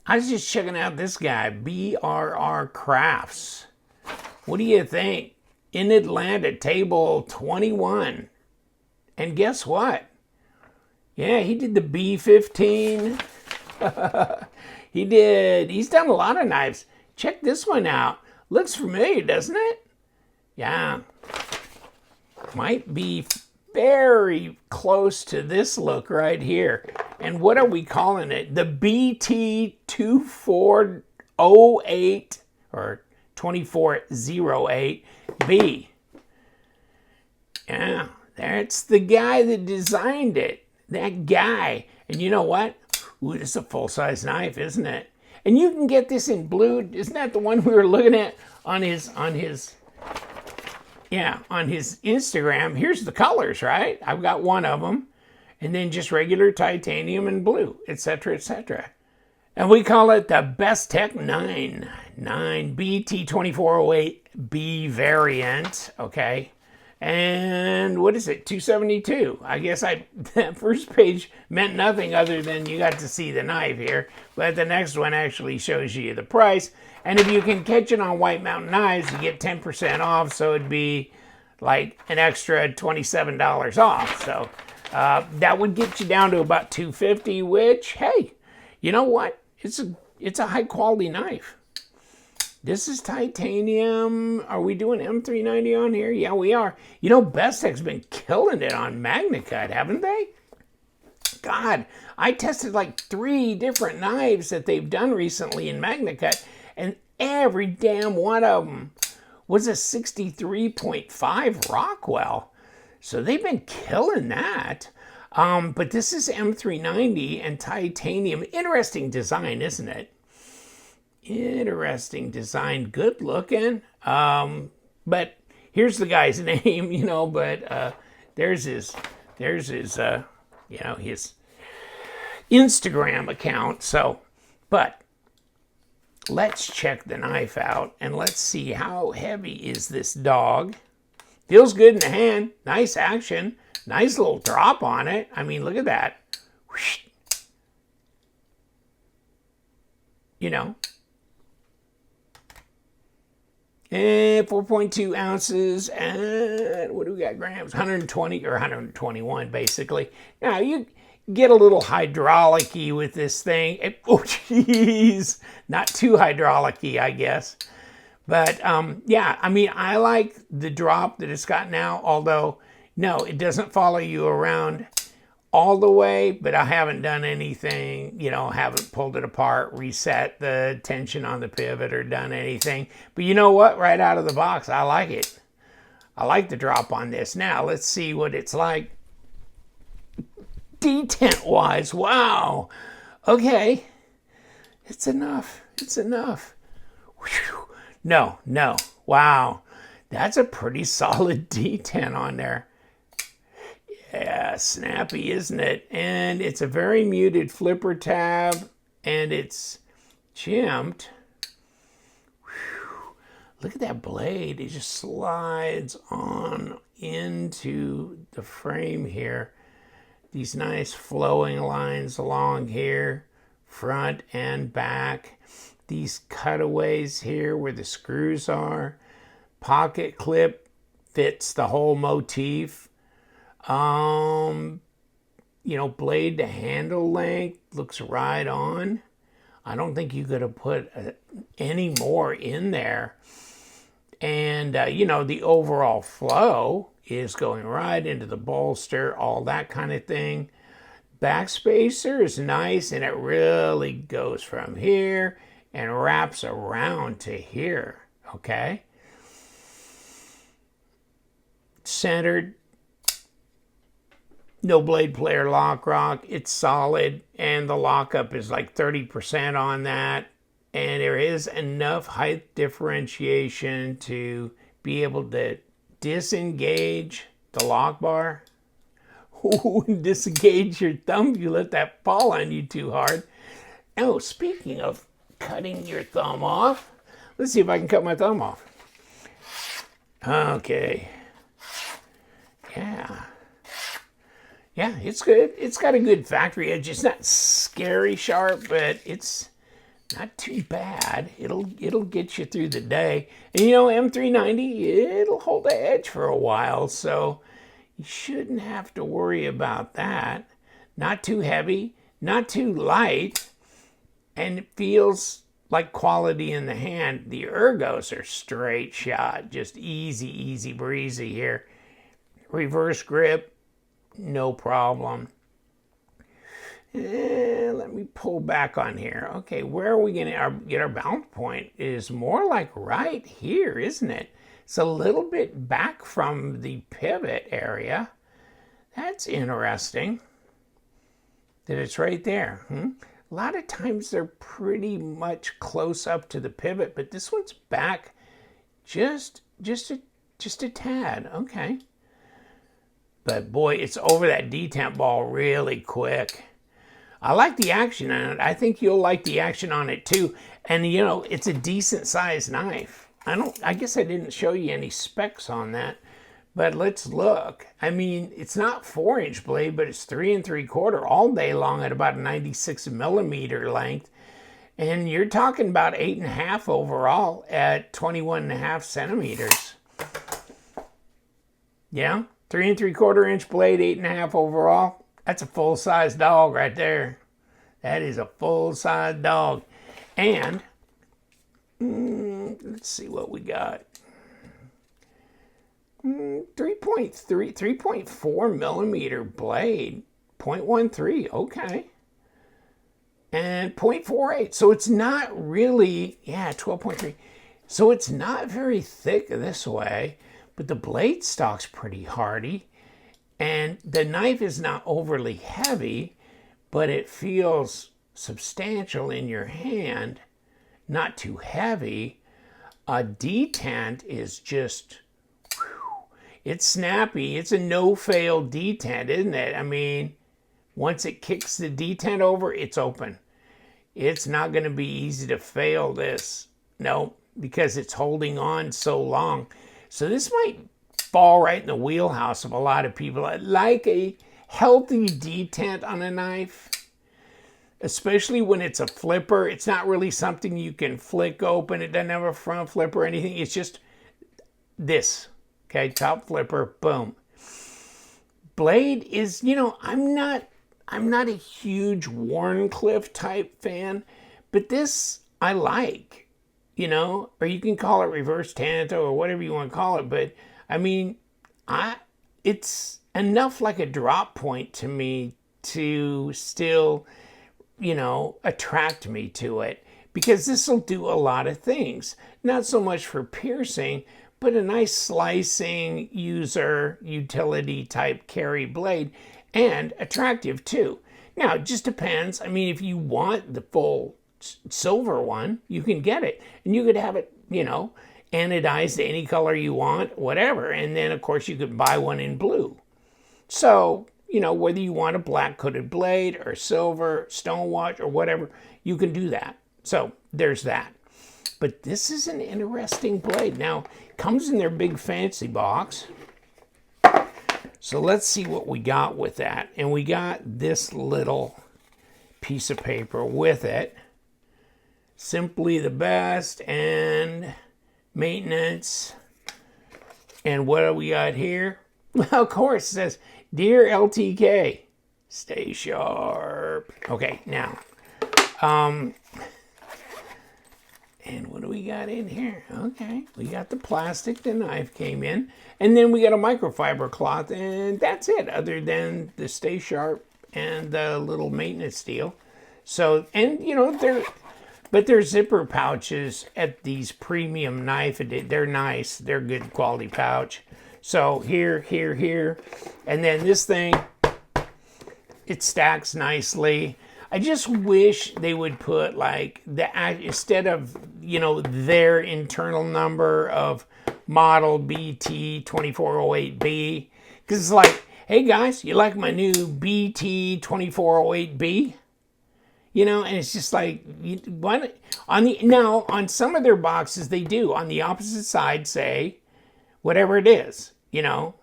I was just checking out this guy, BRR Crafts. What do you think? In Atlanta, table 21. And guess what? Yeah, he did the B15. He's done a lot of knives. Check this one out. Looks familiar, doesn't it? Yeah. Might be very close to this look right here. And what are we calling it? The BT2408 or 2408B. Yeah, that's the guy that designed it. That guy. And you know what? Ooh, this is a full-size knife, isn't it? And you can get this in blue. Isn't that the one we were looking at on his Instagram? Here's the colors, right? I've got one of them. And then just regular titanium and blue, etc., etc. And we call it the Bestech 9 BT2408B variant, okay? And what is it, 272? I guess that first page meant nothing other than you got to see the knife here, but the next one actually shows you the price. And if you can catch it on White Mountain Knives, you get 10% off, so it'd be like an extra $27 off. So that would get you down to about $250, which, hey, you know what? It's a high quality knife. This is titanium. Are we doing M390 on here? Yeah, we are. You know, Bestech's been killing it on MagnaCut, haven't they? God, I tested like 3 different knives that they've done recently in MagnaCut, and every damn one of them was a 63.5 Rockwell. So they've been killing that. But this is M390 and titanium. Interesting design, isn't it? Interesting design, good looking. But here's the guy's name, you know, but there's his his Instagram account. So, but let's check the knife out and let's see how heavy is this dog. Feels good in the hand, nice action, nice little drop on it. I mean, look at that. You know. And 4.2 ounces, and what do we got, grams? 120 or 121, basically. Now, you get a little hydraulic-y with this thing. Oh, jeez. Not too hydraulic-y, I guess. But, yeah, I mean, I like the drop that it's got now, although, no, it doesn't follow you around all the way, but I haven't done anything, you know, haven't pulled it apart, reset the tension on the pivot or done anything. But you know what? Right out of the box, I like it. I like the drop on this. Now, let's see what it's like detent-wise. Wow. Okay. It's enough. It's enough. Whew. No. Wow. That's a pretty solid detent on there. Yeah, snappy, isn't it? And it's a very muted flipper tab, and it's jimped. Whew. Look at that blade. It just slides on into the frame here. These nice flowing lines along here, front and back. These cutaways here where the screws are. Pocket clip fits the whole motif. You know, blade to handle length looks right on. I don't think you could have put any more in there. And, you know, the overall flow is going right into the bolster, all that kind of thing. Backspacer is nice, and it really goes from here and wraps around to here, okay? Centered. No blade player lock rock. It's solid, and the lockup is like 30% on that. And there is enough height differentiation to be able to disengage the lock bar. Ooh, disengage your thumb if you let that fall on you too hard. Oh, speaking of cutting your thumb off, let's see if I can cut my thumb off. Okay. Yeah, it's good. It's got a good factory edge. It's not scary sharp, but it's not too bad. It'll get you through the day. And you know, M390, it'll hold the edge for a while, so you shouldn't have to worry about that. Not too heavy, not too light, and it feels like quality in the hand. The ergos are straight shot, just easy breezy here. Reverse grip, no problem. Let me pull back on here. Okay, where are we going to get our balance point? Is more like right here, isn't it? It's a little bit back from the pivot area. That's interesting that it's right there. A lot of times they're pretty much close up to the pivot, but this one's back just a tad. Okay. But boy, it's over that detent ball really quick. I like the action on it. I think you'll like the action on it too. And you know, it's a decent sized knife. I guess I didn't show you any specs on that, but let's look. I mean, it's not 4-inch blade, but it's 3 3/4 all day long at about 96 millimeter length. And you're talking about 8.5 overall at 21.5 centimeters. Yeah, 3 3/4 inch blade, 8.5 overall. That's a full-size dog right there. That is a full-size dog. And let's see what we got. 3.4 millimeter blade, 0.13, okay. And 0.48, so it's not really, 12.3. So it's not very thick this way, but the blade stock's pretty hardy. And the knife is not overly heavy, but it feels substantial in your hand, not too heavy. A detent is just, it's snappy. It's a no-fail detent, isn't it? I mean, once it kicks the detent over, it's open. It's not going to be easy to fail this. No, because it's holding on so long. So this might fall right in the wheelhouse of a lot of people. Like a healthy detent on a knife, especially when it's a flipper. It's not really something you can flick open. It doesn't have a front flip or anything. It's just this. Okay, top flipper, boom. Blade is, you know, I'm not a huge Warncliffe type fan, but this I like, you know, or you can call it reverse tanto or whatever you want to call it, but I mean, it's enough like a drop point to me to still, you know, attract me to it, because this will do a lot of things. Not so much for piercing, but a nice slicing user utility type carry blade, and attractive too. Now, it just depends. I mean, if you want the full silver one, you can get it, and you could have it, you know, anodized any color you want, whatever. And then, of course, you could buy one in blue. So, you know, whether you want a black coated blade or silver, stonewash, or whatever, you can do that. So there's that. But this is an interesting blade. Now, it comes in their big fancy box. So let's see what we got with that. And we got this little piece of paper with it. Simply the best and maintenance. And what do we got here? Well, of course, it says, "Dear LTK, stay sharp." Okay, now, and what do we got in here? Okay, we got the plastic the knife came in, and then we got a microfiber cloth, and that's it, other than the stay sharp and the little maintenance deal. So, and you know, they're zipper pouches at these premium knife. They're nice. They're good quality pouch. So here, and then this thing, it stacks nicely. I just wish they would put like instead of, you know, their internal number of model BT2408B, because it's like, hey guys, you like my new BT2408B? You know, and it's just like, on some of their boxes they do on the opposite side say whatever it is, you know,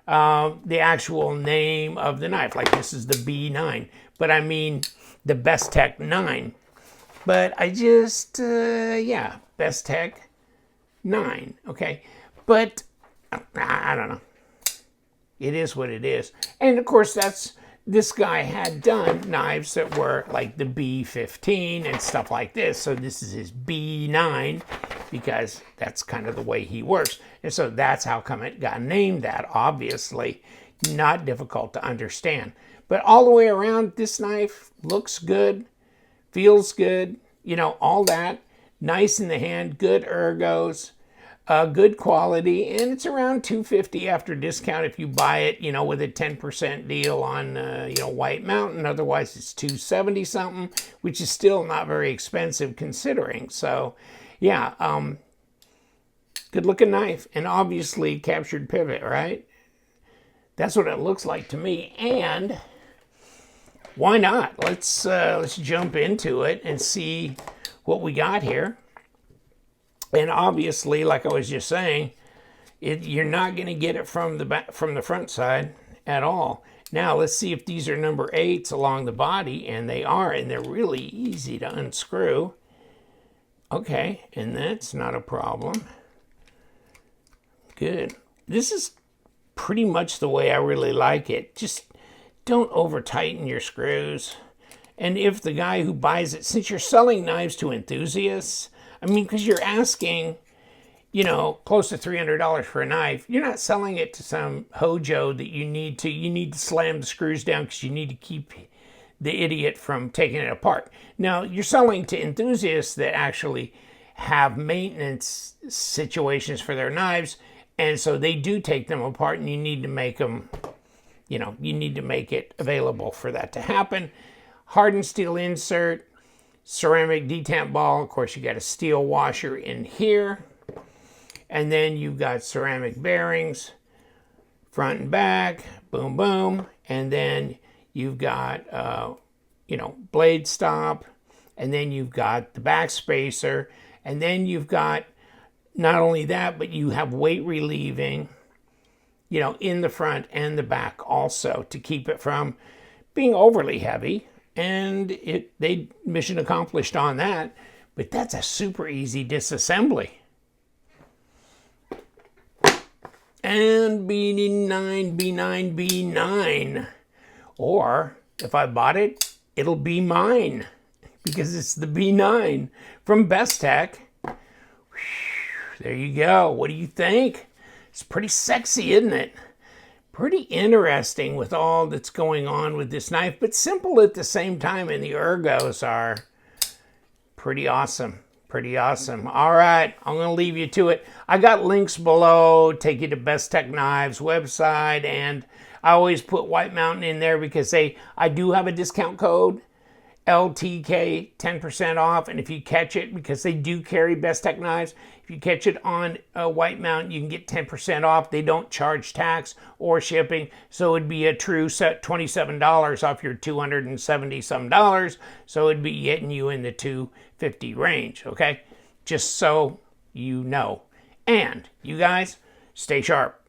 the actual name of the knife. Like this is the B9, but I mean the Bestech 9. But I just, yeah, Bestech 9, okay? But I don't know. It is what it is. And of course, this guy had done knives that were like the B15 and stuff like this. So this is his B9 because that's kind of the way he works. And so that's how come it got named that, obviously. Not difficult to understand. But all the way around, this knife looks good, feels good, you know, all that. Nice in the hand, good ergos, good quality, and it's around $250 after discount if you buy it, you know, with a 10% deal on, you know, White Mountain. Otherwise, it's $270 something, which is still not very expensive considering. So, yeah, good looking knife, and obviously captured pivot, right? That's what it looks like to me, and why not? Let's jump into it and see what we got here. And obviously, like I was just saying, you're not going to get it from the front side at all. Now let's see if these are number 8s along the body, and they are, and they're really easy to unscrew. Okay, and that's not a problem. Good. This is pretty much the way I really like it. Just don't over tighten your screws. And if the guy who buys it, since you're selling knives to enthusiasts, I mean, because you're asking, you know, close to $300 for a knife, you're not selling it to some hojo that you need to slam the screws down because you need to keep the idiot from taking it apart. Now, you're selling to enthusiasts that actually have maintenance situations for their knives, and so they do take them apart, and you need to make them, you know, you need to make it available for that to happen. Hardened steel insert, ceramic detamp ball. Of course, you got a steel washer in here. And then you've got ceramic bearings, front and back, boom, boom. And then you've got, you know, blade stop. And then you've got the back spacer. And then you've got not only that, but you have weight relieving, you know, in the front and the back also to keep it from being overly heavy. And they mission accomplished on that. But that's a super easy disassembly. And B9, B9, B9. Or if I bought it, it'll be mine because it's the B9 from Bestech. There you go. What do you think? It's pretty sexy, isn't it? Pretty interesting with all that's going on with this knife, but simple at the same time, and the ergos are pretty awesome. Pretty awesome. All right, I'm going to leave you to it. I got links below, take you to Luvthemknives website, and I always put White Mountain in there because I do have a discount code, LTK, 10% off, and if you catch it, because they do carry Bestech knives, if you catch it on White Mountain, you can get 10% off. They don't charge tax or shipping, so it'd be a true set $27 off your $270-some. So it'd be getting you in the $250 range, okay? Just so you know. And you guys, stay sharp.